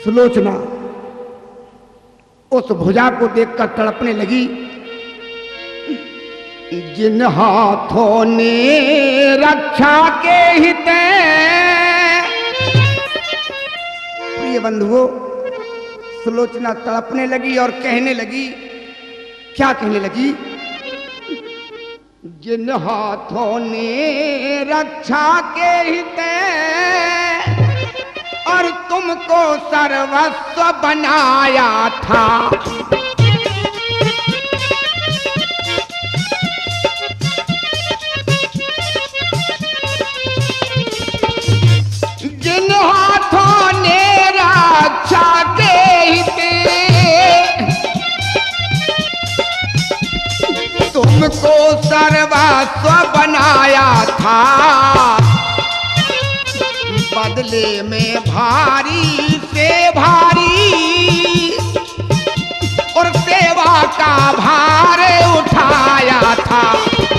सुलोचना उस भुजा को देखकर तड़पने लगी। जिन हाथों ने रक्षा के हित, प्रिय बंधुओं, सुलोचना तड़पने लगी और कहने लगी, क्या कहने लगी? जिन हाथों ने रक्षा के हित और तुमको सर्वस्व बनाया था, जिन हाथों ने रक्षा के हित तुमको सर्वस्व बनाया था, बदले में भारी से भारी और सेवा का भार उठाया था,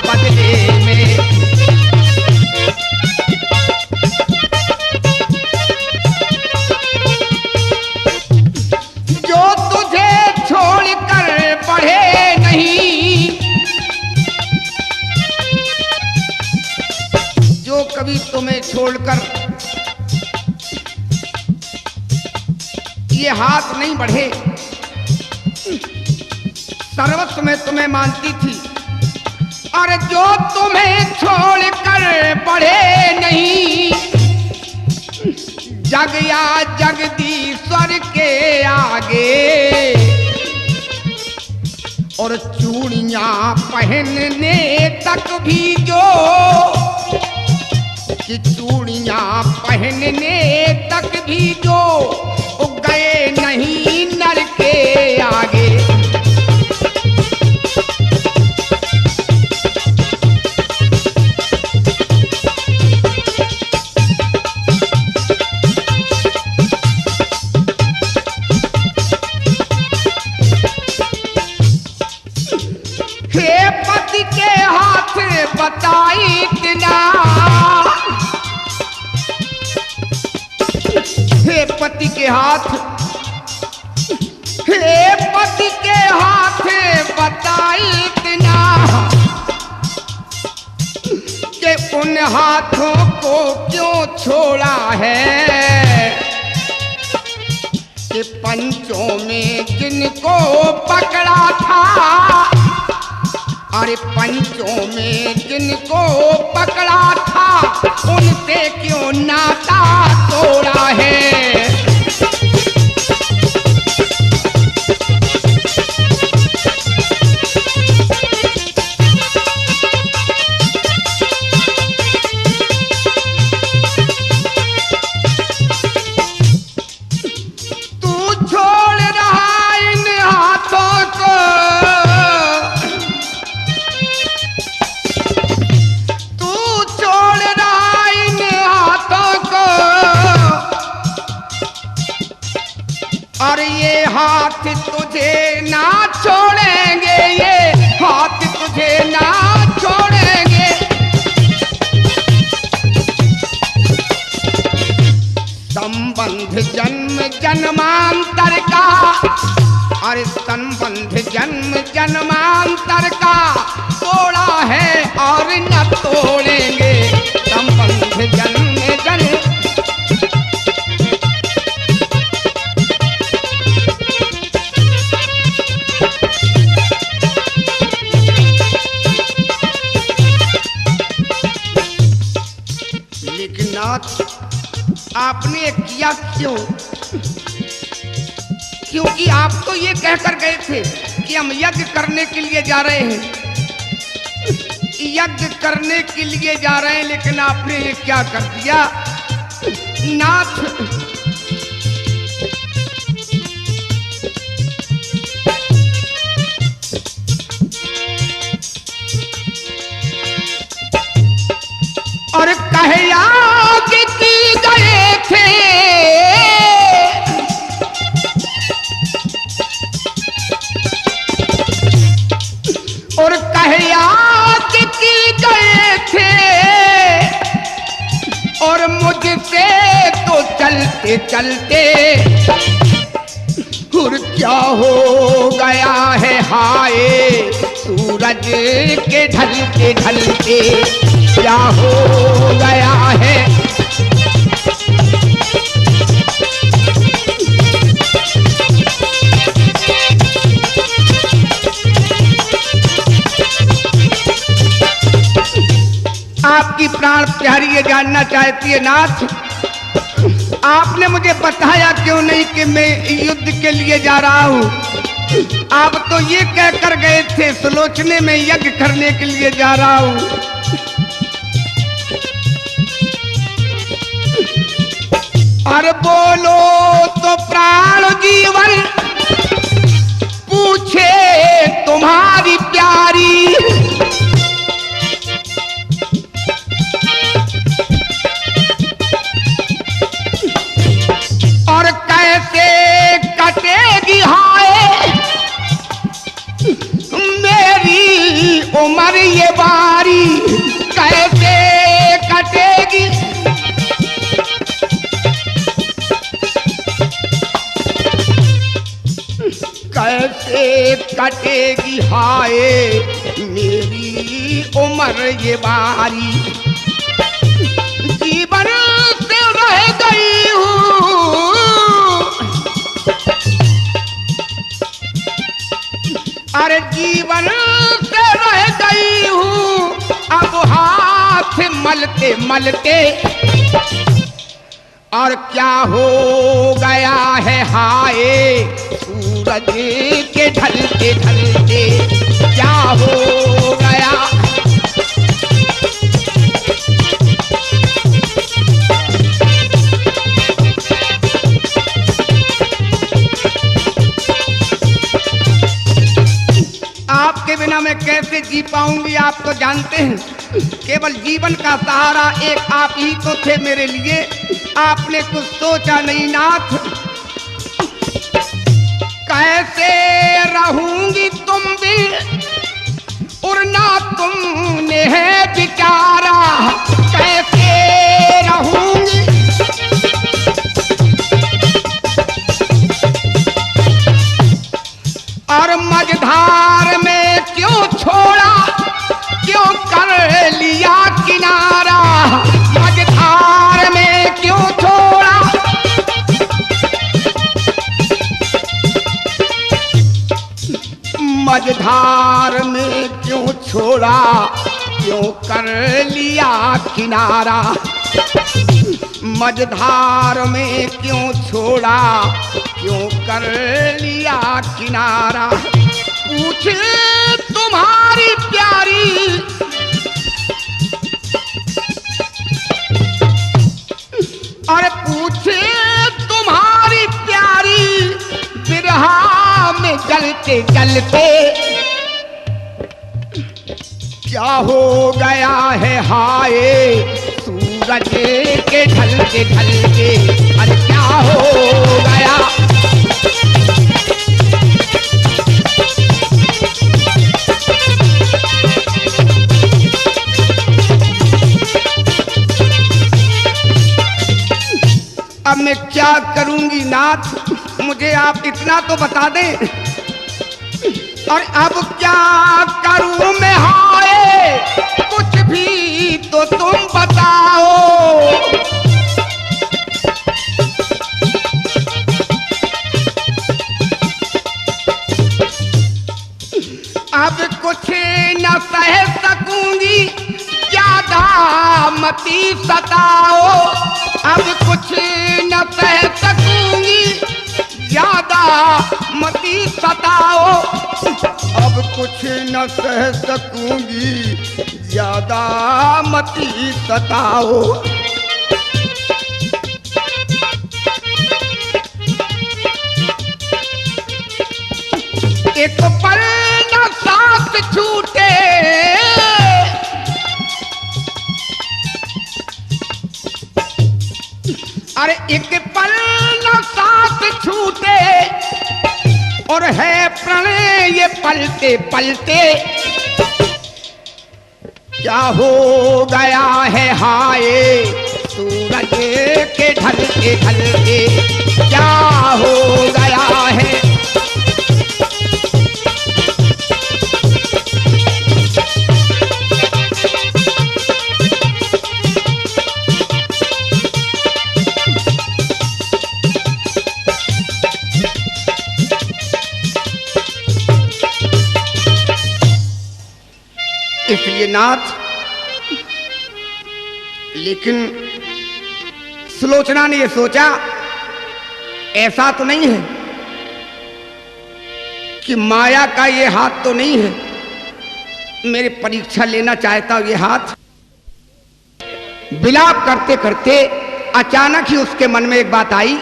बदले में। जो तुझे छोड़कर बढ़े नहीं, जो कभी तुम्हें छोड़कर ये हाथ नहीं बढ़े, सर्वस्व में तुम्हें मानती थी, और जो तुम्हें छोड़कर बढ़े नहीं, जग या जगदीश्वर के आगे और चूड़ियां पहनने तक भी जो, कि चूड़ियां पहनने तक भी जो गए नहीं नर के आगे। हे पति के हाथ बताई इतना, हे पति के हाथ, हे पति के हाथ बताई इतना कि उन हाथों को क्यों छोड़ा है, कि पंचों में जिनको पकड़ा था, अरे पंचों में जिनको पकड़ा था, उनसे क्यों नाता तोड़ा है। तू छोड़ रहा इन हाथों को, तू छोड़ रहा इन हाथों को, और ये हाथ तुझे ना छोड़ेंगे, ये हाथ तुझे ना छोड़ेंगे। संबंध जन्म जन्मांतर का, अरे संबंध जन्म जन्मांतर का तोड़ा है और न तोड़ेंगे, संबंध जन्म जन्म। लेकिन नाथ, आपने किया क्यों? क्योंकि आप तो ये कहकर गए थे कि हम यज्ञ करने के लिए जा रहे हैं, यज्ञ करने के लिए जा रहे हैं, लेकिन आपने ये क्या कर दिया नाथ? और कहे याद की गए थे, और कहे याद की गए थे और मुझसे तो चलते चलते और क्या हो गया है हाय, सूरज के ढलते ढलते क्या हो गया है। आपकी प्राण प्यारी ये जानना चाहती है नाथ, आपने मुझे बताया क्यों नहीं कि मैं युद्ध के लिए जा रहा हूं। आप तो ये कहकर गए थे सुलोचने में यज्ञ करने के लिए जा रहा हूं। और बोलो तो प्राण जीवन पूछे तुम्हारी प्यारी, और कैसे कटेगी हाय मेरी उम्र ये बारी, कैसे कटेगी। कैसे कटेगी हाय मेरी उम्र ये बारी, जीवन से रह गई हूँ अरे जीवन से रह गई हूँ अब हाथ मलते मलते, और क्या हो गया है हाय सूरज के ढलते ढलते क्या हो गया। आपके बिना मैं कैसे जी पाऊंगी, आप तो जानते हैं केवल जीवन का सहारा एक आप ही तो थे मेरे लिए। आपने कुछ सोचा नहीं नाथ, कैसे रहूंगी तुम भी और ना तुमने है बिचारा, कैसे रहूंगी। और मझधार में क्यों छोड़ा, क्यों कर लिया किनारा, मझधार में क्यों छोड़ा। मझधार में क्यों छोड़ा, क्यों कर लिया किनारा, मझधार में क्यों छोड़ा, क्यों कर लिया किनारा। पूछे तुम्हारी प्यारी, अरे पूछे तुम्हारी प्यारी, बिरहा में जलते जलते क्या हो गया है हाय सूरज के ढलते ढलते, अरे क्या हो गया। अब मैं क्या करूंगी नाथ, मुझे आप इतना तो बता दें। और अब क्या करूं मैं हाय, कुछ भी तो तुम बताओ। अब कुछ न सह सकूंगी, ज्यादा मती सताओ। अब कुछ न सह सकूंगी, ज्यादा मती सताओ। अब कुछ न सह सकूंगी, ज्यादा मती सताओ। एक पल न सांस छूटे, अरे एक पल न सांस छूटे, और है प्रणय ये पलते पलते क्या हो गया है हाय सूरज के ढलते ढलते क्या हो गया है। इसलिए नाथ, लेकिन सुलोचना ने यह सोचा ऐसा तो नहीं है कि माया का ये हाथ तो नहीं है, मेरे परीक्षा लेना चाहता ये हाथ। विलाप करते करते अचानक ही उसके मन में एक बात आई,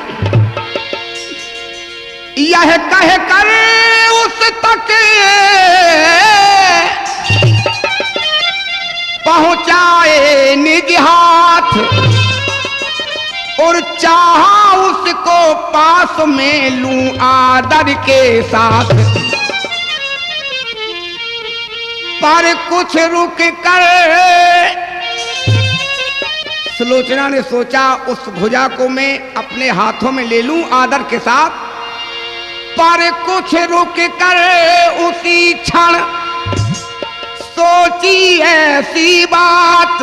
यह कह कर उस तक पहुंचाए निज हाथ और चाहा उसको पास में लूं आदर के साथ, पर कुछ रुक कर। सुलोचना ने सोचा उस भुजा को मैं अपने हाथों में ले लूं आदर के साथ, पर कुछ रुक कर उसी क्षण सोची ऐसी बात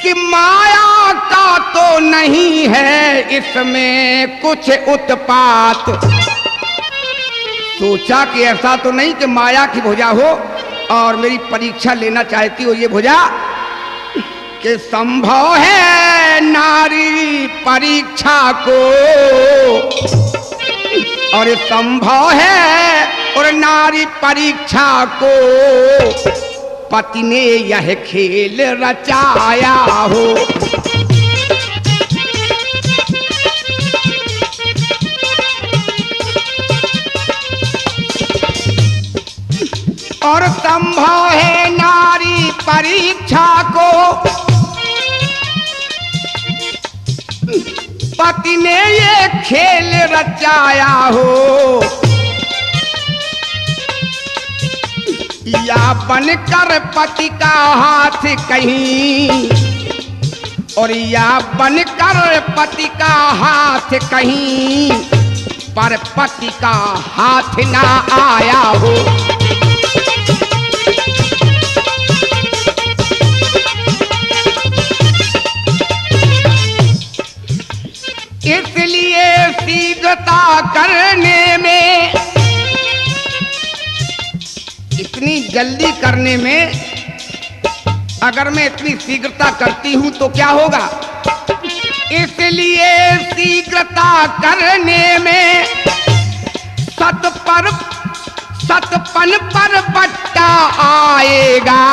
कि माया का तो नहीं है इसमें कुछ उत्पात। सोचा कि ऐसा तो नहीं कि माया की भुजा हो और मेरी परीक्षा लेना चाहती हो ये भुजा, कि संभव है नारी परीक्षा को, और संभव है और नारी परीक्षा को पति ने यह खेल रचाया हो। और संभव है नारी परीक्षा को पति ने ये खेल रचाया हो, या बनकर पति का हाथ कहीं, और या बनकर पति का हाथ कहीं, पर पति का हाथ ना आया हो। इसलिए शीघ्रता करने में, इतनी जल्दी करने में, अगर मैं इतनी शीघ्रता करती हूं तो क्या होगा। इसलिए शीघ्रता करने में सतपन पर बट्टा आएगा,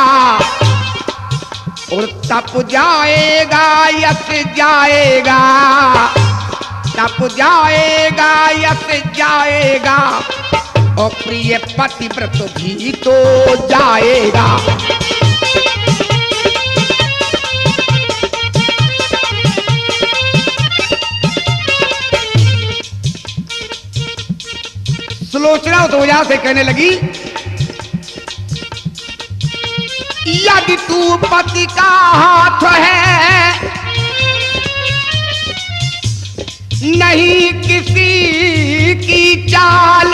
और तप जाएगा यश जाएगा, तप जाएगा यश जाएगा, और प्रिय पतिव्रत भी तो जाएगा। सुलोचना उस वजह से कहने लगी, यदि तू पति का हाथ है नहीं किसी की चाल,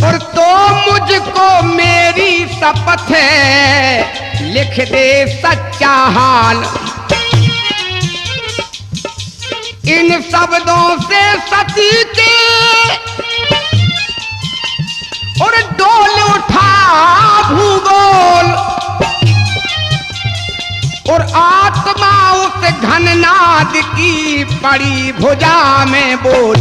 और तो मुझको मेरी शपथ है लिख दे सच्चा हाल। इन शब्दों से सती के और डोल उठा भूगोल, और आत्मा उस घननाद की पड़ी भुजा में बोल।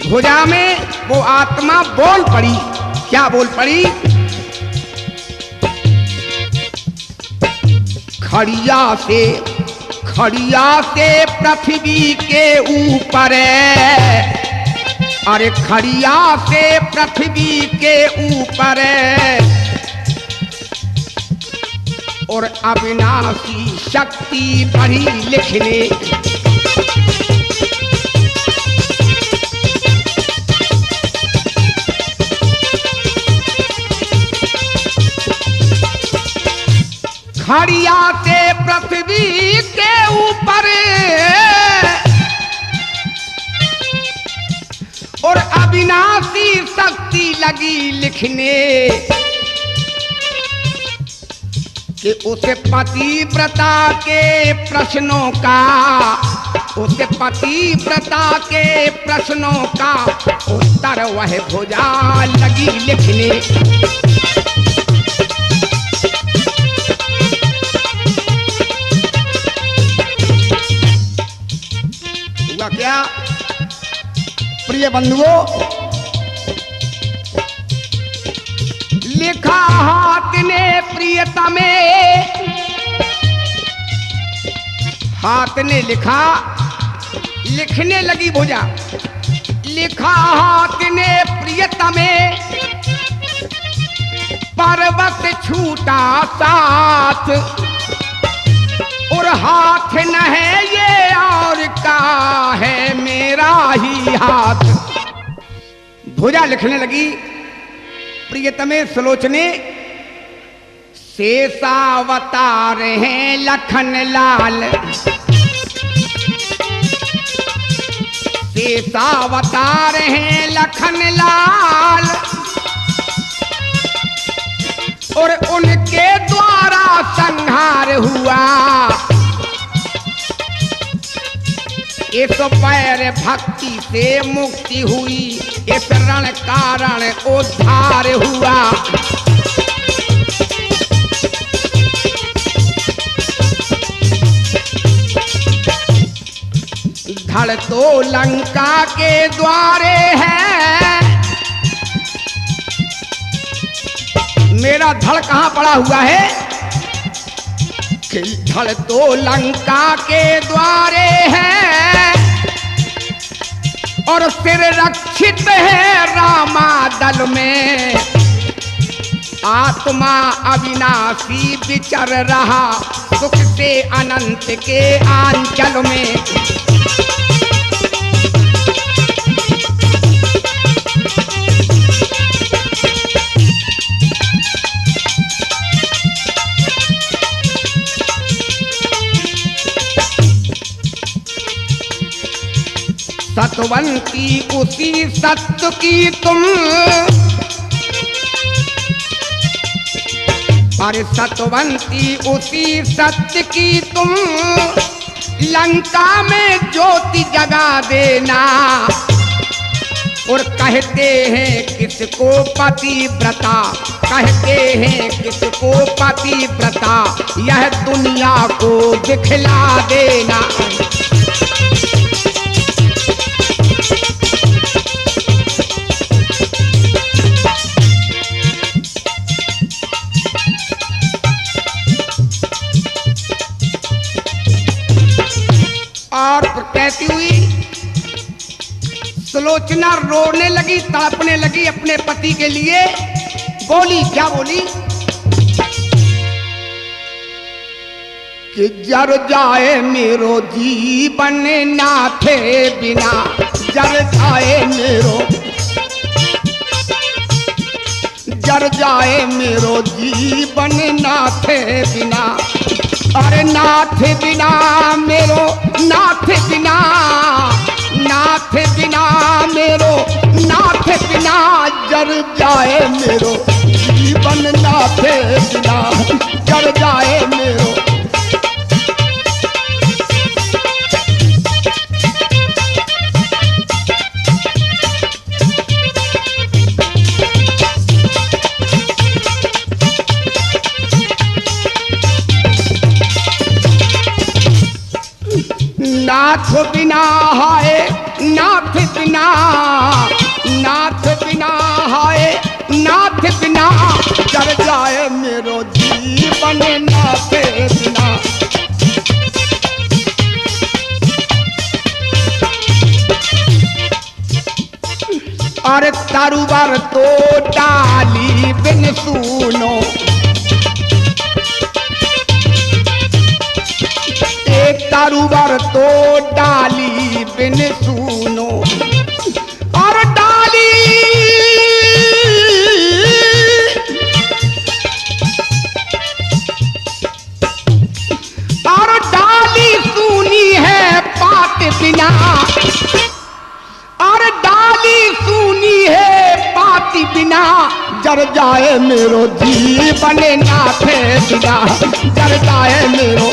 भुजा में वो आत्मा बोल पड़ी। क्या बोल पड़ी? खड़िया से पृथ्वी के ऊपर, अरे खड़िया से पृथ्वी के ऊपर, और अविनाशी शक्ति बढ़ी लिखने। हरिया से पृथ्वी के ऊपर और अविनाशी शक्ति लगी लिखने कि उसे पतिव्रता के प्रश्नों का, उसे पतिव्रता के प्रश्नों का उत्तर वह भुजा लगी लिखने। हुआ क्या प्रिय बंधुओं, लिखा हाथ ने प्रियतमे, हाथ ने लिखा, लिखने लगी भुजा। लिखा हाथ ने प्रियतमे, पर्वत छूटा साथ, और हाथ न है ये और का है मेरा ही हाथ। भुजा लिखने लगी प्रियतमे सुलोचने, शेषावतार हैं लखन लाल, शेषावतार हैं लखन लाल, और उनके द्वारा संहार हुआ। इस पैर भक्ति से मुक्ति हुई, इस रण कारण उद्धार हुआ। धड़ तो लंका के द्वारे है, मेरा धड़ कहाँ पड़ा हुआ है? धड़ तो लंका के द्वारे है, और सिर रक्षित है रामा दल में। आत्मा अविनाशी विचर रहा सुख से अनंत के आंचल में। सतवंती उसी सत्य की तुम, अरे सतवंती उसी सत्य की तुम, लंका में ज्योति जगा देना। और कहते हैं किसको पतिव्रता, कहते हैं किसको पतिव्रता, यह दुनिया को दिखला देना। और कहती हुई सुलोचना रोने लगी, तड़पने लगी अपने पति के लिए। बोली, क्या बोली कि जर जाए मेरो जीवन नाथे बिना, जर जाए मेरो, जर जाए मेरो जीवन नाथे बिना। अरे नाथ बिना मेरो, नाथ बिना, नाथ बिना मेरो, नाथ बिना जर जाए मेरो जीवन नाथ बिना, जर जाए मेरो। नाथ बिना हाय, नाथ बिना, नाथ बिना हाय, नाथ बिना जर जाए मेरो जीवन नाथ बिना। अरे तरुवर तो डाली बिन सुनो, तरुवर तो डाली बिन सुनो, और डाली पात बिना, और डाली सूनी है पाती बिना, जर जाए मेरो जीवन नाथ बिना, जर जाए मेरो।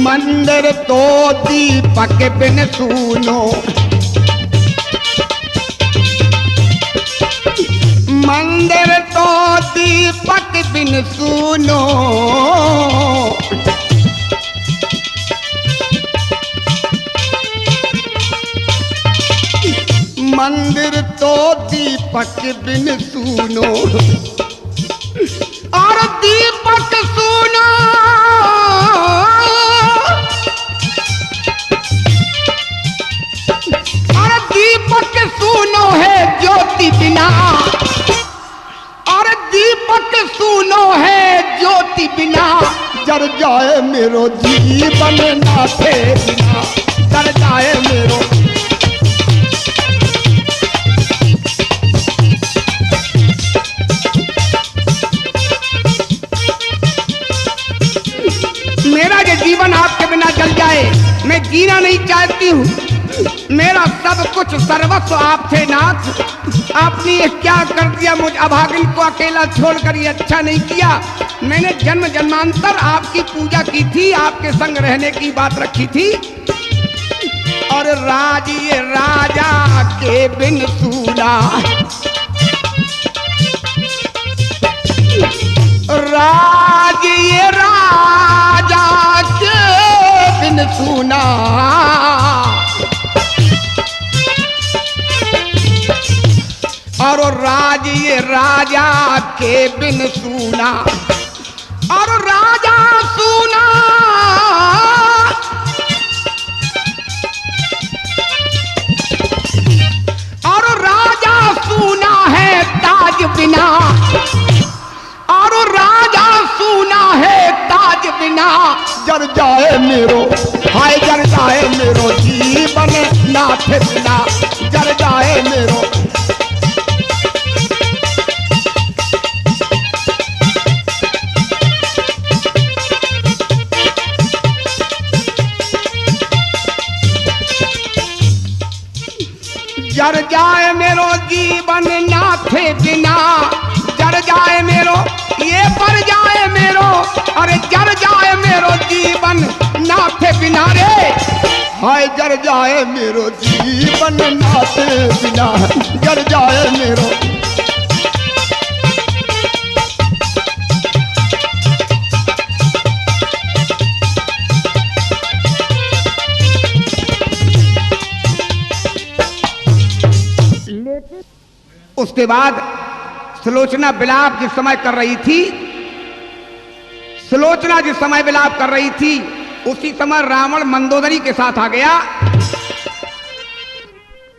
मंदिर तो दीपक बिन सूनो, मंदिर तो दीपक बिन सूनो, मंदिर तो दीपक बिन सूनो, और दीपक सूनो, और दीपक सूनो है ज्योति बिना, और दीपक सूनो है ज्योति बिना, जर जाए मेरो जीवन नाथे बिना, जर जाए मेरो। मेरा ये जीवन आपके बिना जल जाए, मैं जीना नहीं चाहती हूँ। मेरा सब कुछ सर्वस्व आप थे नाथ, आपने ये क्या कर दिया, मुझ अभागिन को अकेला छोड़कर ये अच्छा नहीं किया। मैंने जन्म जन्मांतर आपकी पूजा की थी, आपके संग रहने की बात रखी थी, और राजी राजा के बिन सूना, राजी राजा के बिन सूना, और राजी राजा के बिन सूना, और राजा सूना, और राजा सूना है ताज बिना, और राजा सूना है ताज बिना, जर जाए मेरो, हाय जर जाए मेरो जीवन नाथ बिना, जर जाए मेरो। जर जाए मेरो जीवन नाथे बिना, जर जाए मेरो, ये पर जाए मेरो, अरे जर जाए मेरो जीवन नाथे बिना रे, हाय जर जाए मेरो जीवन नाथे बिना, जर जाए मेरो। उसके बाद सुलोचना विलाप जिस समय कर रही थी, सुलोचना जिस समय विलाप कर रही थी, उसी समय रावण मंदोदरी के साथ आ गया।